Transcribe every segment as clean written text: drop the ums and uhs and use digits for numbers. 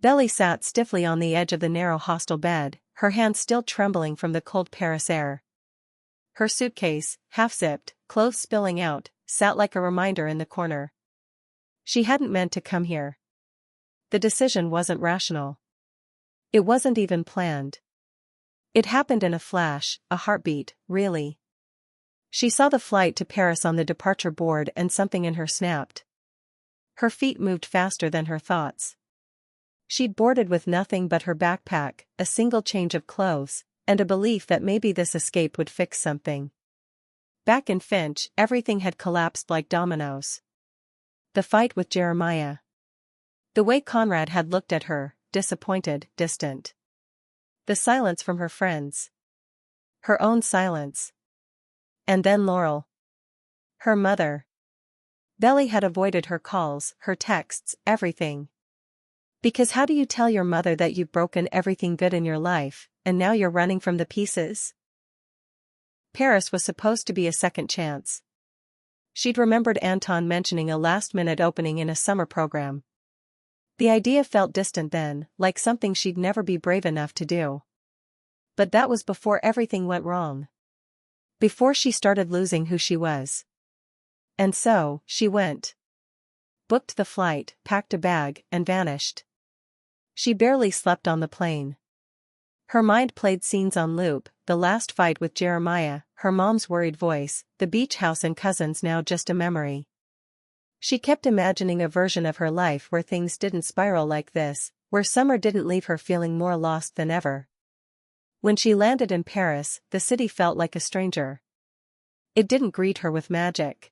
Belly sat stiffly on the edge of the narrow hostel bed, her hands still trembling from the cold Paris air. Her suitcase, half-zipped, clothes spilling out, sat like a reminder in the corner. She hadn't meant to come here. The decision wasn't rational. It wasn't even planned. It happened in a flash, a heartbeat, really. She saw the flight to Paris on the departure board and something in her snapped. Her feet moved faster than her thoughts. She'd boarded with nothing but her backpack, a single change of clothes, and a belief that maybe this escape would fix something. Back in Finch, everything had collapsed like dominoes. The fight with Jeremiah. The way Conrad had looked at her, disappointed, distant. The silence from her friends. Her own silence. And then Laurel. Her mother. Belly had avoided her calls, her texts, everything. Because how do you tell your mother that you've broken everything good in your life, and now you're running from the pieces? Paris was supposed to be a second chance. She'd remembered Anton mentioning a last-minute opening in a summer program. The idea felt distant then, like something she'd never be brave enough to do. But that was before everything went wrong. Before she started losing who she was. And so, she went. Booked the flight, packed a bag, and vanished. She barely slept on the plane. Her mind played scenes on loop, the last fight with Jeremiah, her mom's worried voice, the beach house and cousins now just a memory. She kept imagining a version of her life where things didn't spiral like this, where summer didn't leave her feeling more lost than ever. When she landed in Paris, the city felt like a stranger. It didn't greet her with magic.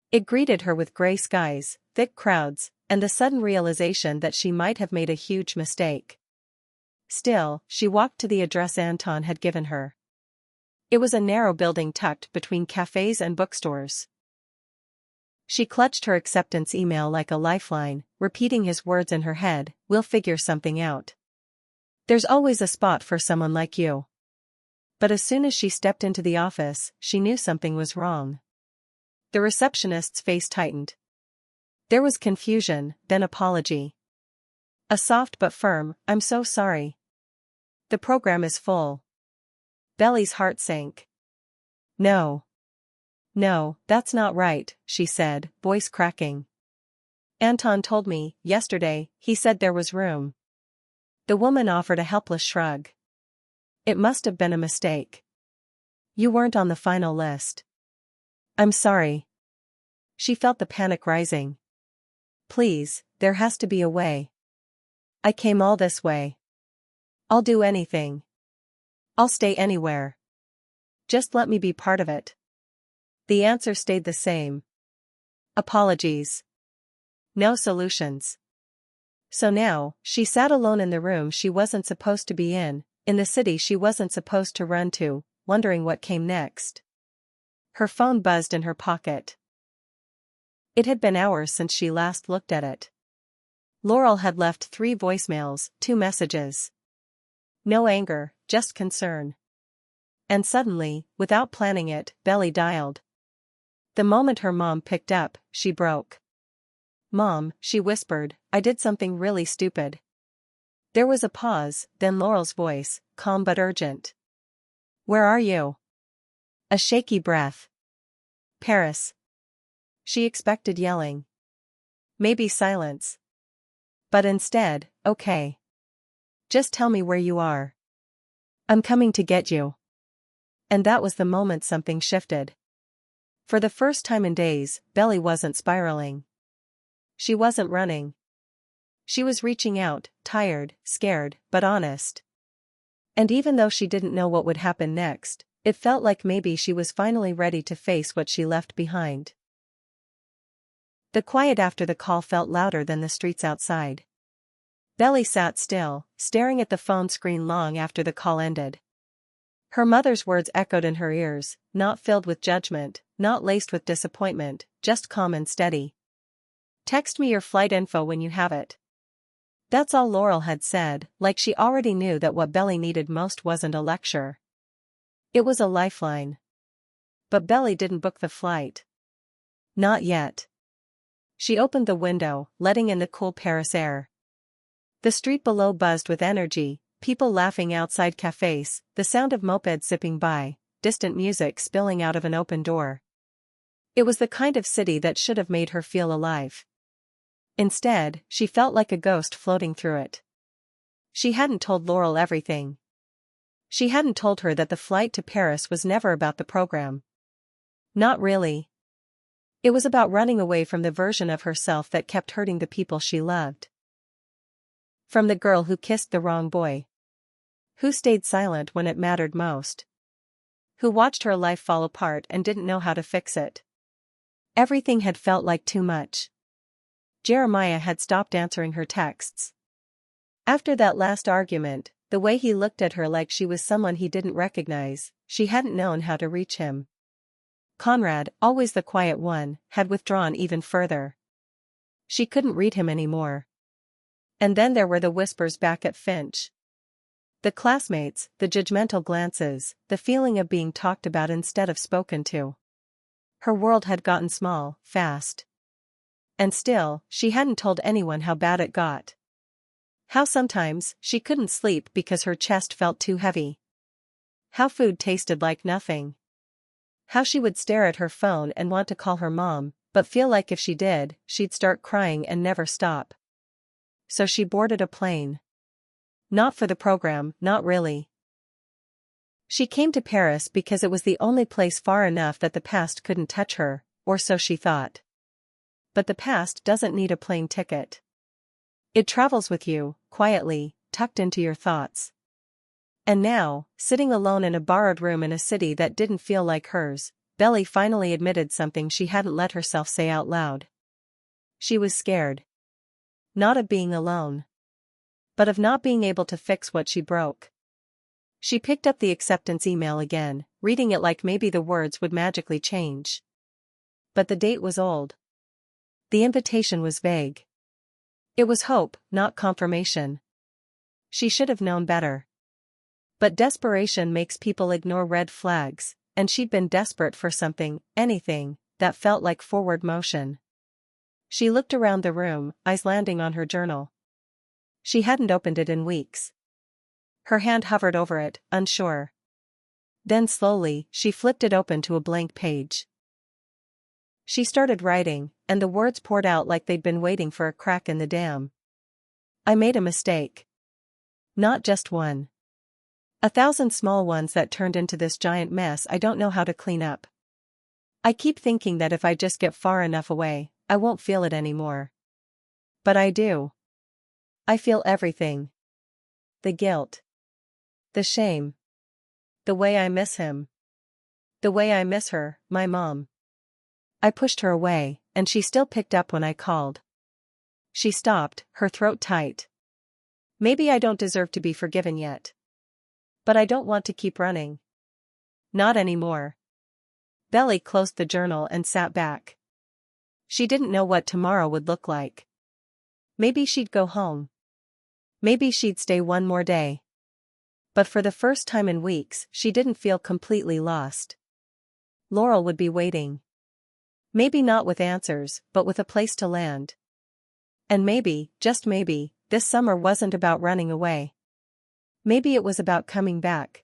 It greeted her with gray skies, thick crowds, and the sudden realization that she might have made a huge mistake. Still, she walked to the address Anton had given her. It was a narrow building tucked between cafes and bookstores. She clutched her acceptance email like a lifeline, repeating his words in her head, "We'll figure something out. There's always a spot for someone like you." But as soon as she stepped into the office, she knew something was wrong. The receptionist's face tightened. There was confusion, then apology. A soft but firm, "I'm so sorry. The program is full." Belly's heart sank. No, that's not right," she said, voice cracking. "Anton told me, yesterday, he said there was room." The woman offered a helpless shrug. "It must have been a mistake. You weren't on the final list." "I'm sorry." She felt the panic rising. "Please, there has to be a way. I came all this way. I'll do anything. I'll stay anywhere. Just let me be part of it." The answer stayed the same. Apologies. No solutions. So now, she sat alone in the room she wasn't supposed to be in the city she wasn't supposed to run to, wondering what came next. Her phone buzzed in her pocket. It had been hours since she last looked at it. Laurel had left 3 voicemails, 2 messages. No anger, just concern. And suddenly, without planning it, Belly dialed. The moment her mom picked up, she broke. "Mom," she whispered, "I did something really stupid." There was a pause, then Laurel's voice, calm but urgent. "Where are you?" A shaky breath. "Paris." She expected yelling. Maybe silence. But instead, "Okay. Just tell me where you are. I'm coming to get you." And that was the moment something shifted. For the first time in days, Belly wasn't spiraling. She wasn't running. She was reaching out, tired, scared, but honest. And even though she didn't know what would happen next, it felt like maybe she was finally ready to face what she left behind. The quiet after the call felt louder than the streets outside. Belly sat still, staring at the phone screen long after the call ended. Her mother's words echoed in her ears, not filled with judgment, not laced with disappointment, just calm and steady. "Text me your flight info when you have it." That's all Laurel had said, like she already knew that what Belly needed most wasn't a lecture. It was a lifeline. But Belly didn't book the flight. Not yet. She opened the window, letting in the cool Paris air. The street below buzzed with energy, people laughing outside cafes, the sound of mopeds zipping by, distant music spilling out of an open door. It was the kind of city that should have made her feel alive. Instead, she felt like a ghost floating through it. She hadn't told Laurel everything. She hadn't told her that the flight to Paris was never about the program. Not really. It was about running away from the version of herself that kept hurting the people she loved. From the girl who kissed the wrong boy. Who stayed silent when it mattered most. Who watched her life fall apart and didn't know how to fix it. Everything had felt like too much. Jeremiah had stopped answering her texts. After that last argument, the way he looked at her like she was someone he didn't recognize, she hadn't known how to reach him. Conrad, always the quiet one, had withdrawn even further. She couldn't read him anymore. And then there were the whispers back at Finch. The classmates, the judgmental glances, the feeling of being talked about instead of spoken to. Her world had gotten small, fast. And still, she hadn't told anyone how bad it got. How sometimes, she couldn't sleep because her chest felt too heavy. How food tasted like nothing. How she would stare at her phone and want to call her mom, but feel like if she did, she'd start crying and never stop. So she boarded a plane. Not for the program, not really. She came to Paris because it was the only place far enough that the past couldn't touch her, or so she thought. But the past doesn't need a plane ticket. It travels with you, quietly, tucked into your thoughts. And now, sitting alone in a borrowed room in a city that didn't feel like hers, Belly finally admitted something she hadn't let herself say out loud. She was scared. Not of being alone. But of not being able to fix what she broke. She picked up the acceptance email again, reading it like maybe the words would magically change. But the date was old. The invitation was vague. It was hope, not confirmation. She should have known better. But desperation makes people ignore red flags, and she'd been desperate for something, anything, that felt like forward motion. She looked around the room, eyes landing on her journal. She hadn't opened it in weeks. Her hand hovered over it, unsure. Then slowly, she flipped it open to a blank page. She started writing, and the words poured out like they'd been waiting for a crack in the dam. I made a mistake. Not just one. 1,000 small ones that turned into this giant mess I don't know how to clean up. I keep thinking that if I just get far enough away, I won't feel it anymore. But I do. I feel everything. The guilt. The shame. The way I miss him. The way I miss her, my mom. I pushed her away, and she still picked up when I called. She stopped, her throat tight. Maybe I don't deserve to be forgiven yet. But I don't want to keep running. Not anymore. Belly closed the journal and sat back. She didn't know what tomorrow would look like. Maybe she'd go home. Maybe she'd stay one more day. But for the first time in weeks, she didn't feel completely lost. Laurel would be waiting. Maybe not with answers, but with a place to land. And maybe, just maybe, this summer wasn't about running away. Maybe it was about coming back.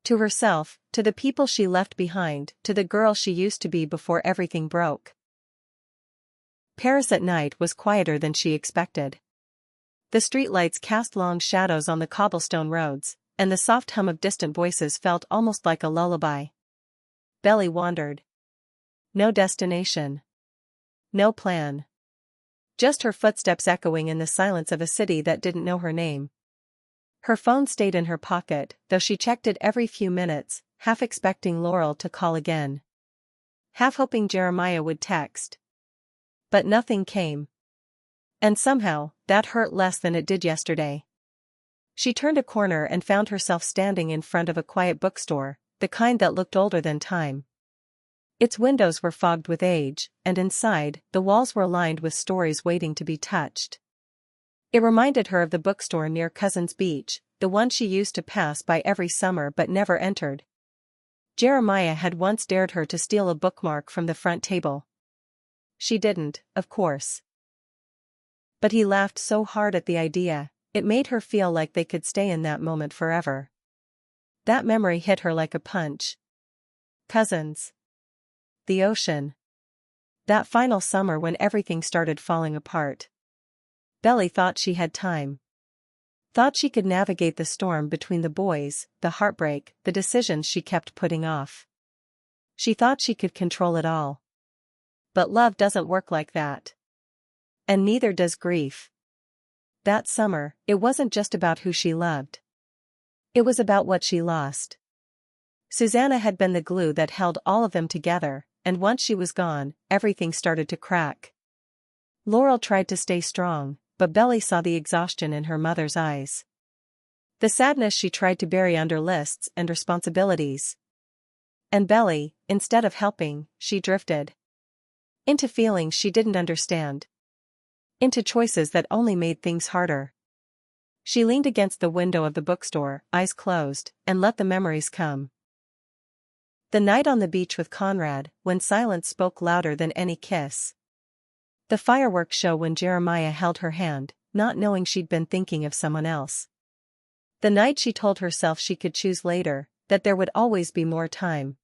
To herself, to the people she left behind, to the girl she used to be before everything broke. Paris at night was quieter than she expected. The streetlights cast long shadows on the cobblestone roads, and the soft hum of distant voices felt almost like a lullaby. Belly wandered. No destination. No plan. Just her footsteps echoing in the silence of a city that didn't know her name. Her phone stayed in her pocket, though she checked it every few minutes, half expecting Laurel to call again. Half hoping Jeremiah would text. But nothing came. And somehow, that hurt less than it did yesterday. She turned a corner and found herself standing in front of a quiet bookstore, the kind that looked older than time. Its windows were fogged with age, and inside, the walls were lined with stories waiting to be touched. It reminded her of the bookstore near Cousins Beach, the one she used to pass by every summer but never entered. Jeremiah had once dared her to steal a bookmark from the front table. She didn't, of course. But he laughed so hard at the idea, it made her feel like they could stay in that moment forever. That memory hit her like a punch. Cousins. The ocean. That final summer when everything started falling apart. Belly thought she had time. Thought she could navigate the storm between the boys, the heartbreak, the decisions she kept putting off. She thought she could control it all. But love doesn't work like that. And neither does grief. That summer, it wasn't just about who she loved. It was about what she lost. Susanna had been the glue that held all of them together, and once she was gone, everything started to crack. Laurel tried to stay strong, but Belly saw the exhaustion in her mother's eyes. The sadness she tried to bury under lists and responsibilities. And Belly, instead of helping, she drifted. Into feelings she didn't understand. Into choices that only made things harder. She leaned against the window of the bookstore, eyes closed, and let the memories come. The night on the beach with Conrad, when silence spoke louder than any kiss. The fireworks show when Jeremiah held her hand, not knowing she'd been thinking of someone else. The night she told herself she could choose later, that there would always be more time.